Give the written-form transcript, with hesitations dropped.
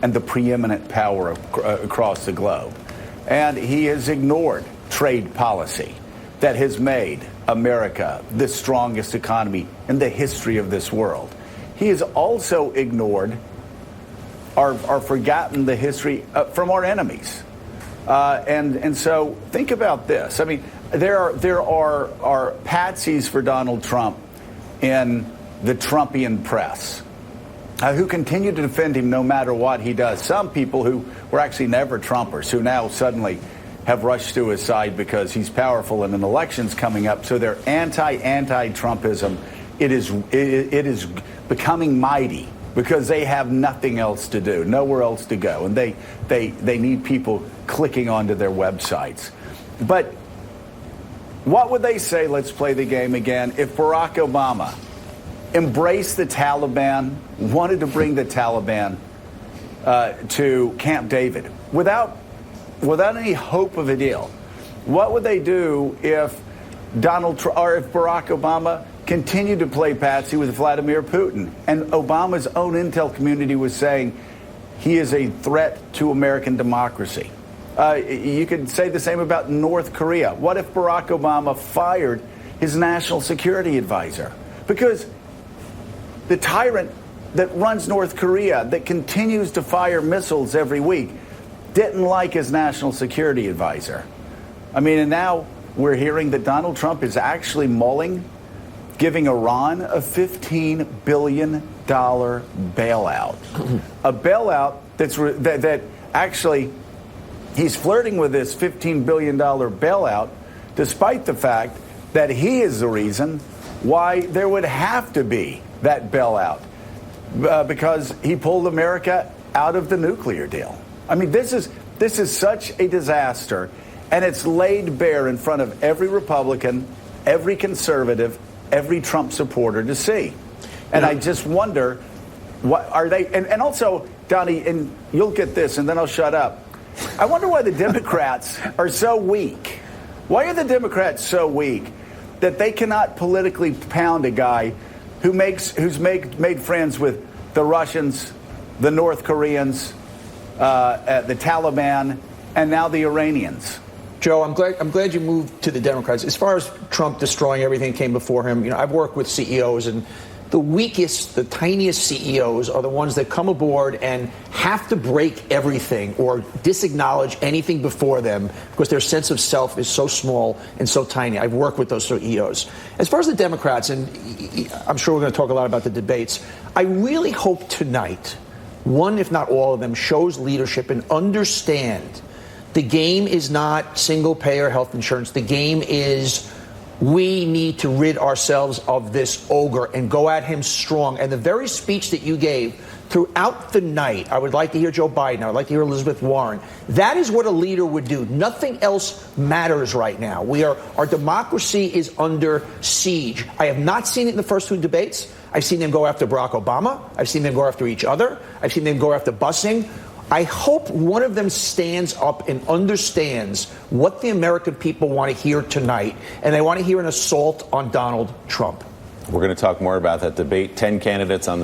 and the preeminent power across the globe. And he has ignored trade policy that has made America the strongest economy in the history of this world. He has also ignored or forgotten the history from our enemies. And so think about this. I mean, there are patsies for Donald Trump in the Trumpian press who continue to defend him no matter what he does. Some people who were actually never Trumpers, who now suddenly have rushed to his side because he's powerful and an election's coming up. So they're anti-Trumpism. It is becoming mighty because they have nothing else to do, nowhere else to go, and they need people clicking onto their websites. But what would they say, let's play the game again, if Barack Obama embraced the Taliban, wanted to bring the Taliban to Camp David without any hope of a deal? What would they do if Donald Trump or if Barack Obama continued to play patsy with Vladimir Putin? And Obama's own intel community was saying he is a threat to American democracy. You could say the same about North Korea. What if Barack Obama fired his national security advisor? Because the tyrant that runs North Korea, that continues to fire missiles every week, didn't like his national security advisor. I mean, and now we're hearing that Donald Trump is actually mulling giving Iran a $15 billion bailout. A bailout that actually he's flirting with this $15 billion bailout, despite the fact that he is the reason why there would have to be that bailout, because he pulled America out of the nuclear deal. I mean, this is such a disaster, and it's laid bare in front of every Republican, every conservative, every Trump supporter to see. And I just wonder, what are they? And also, Donnie, and you'll get this, and then I'll shut up. I wonder why the Democrats are so weak. Why are the Democrats so weak that they cannot politically pound a guy who's made friends with the Russians, the North Koreans, the Taliban, and now the Iranians? Joe, I'm glad you moved to the Democrats. As far as Trump destroying everything that came before him, I've worked with CEOs, and the weakest, the tiniest CEOs are the ones that come aboard and have to break everything or disacknowledge anything before them because their sense of self is so small and so tiny. I've worked with those CEOs. As far as the Democrats, and I'm sure we're going to talk a lot about the debates, I really hope tonight, one, if not all of them, shows leadership and understand the game is not single-payer health insurance. The game is we need to rid ourselves of this ogre and go at him strong. And the very speech that you gave throughout the night, I would like to hear Joe Biden, I would like to hear Elizabeth Warren. That is what a leader would do. Nothing else matters right now. Our democracy is under siege. I have not seen it in the first two debates. I've seen them go after Barack Obama. I've seen them go after each other. I've seen them go after busing. I hope one of them stands up and understands what the American people want to hear tonight, and they want to hear an assault on Donald Trump. We're going to talk more about that debate. 10 candidates on the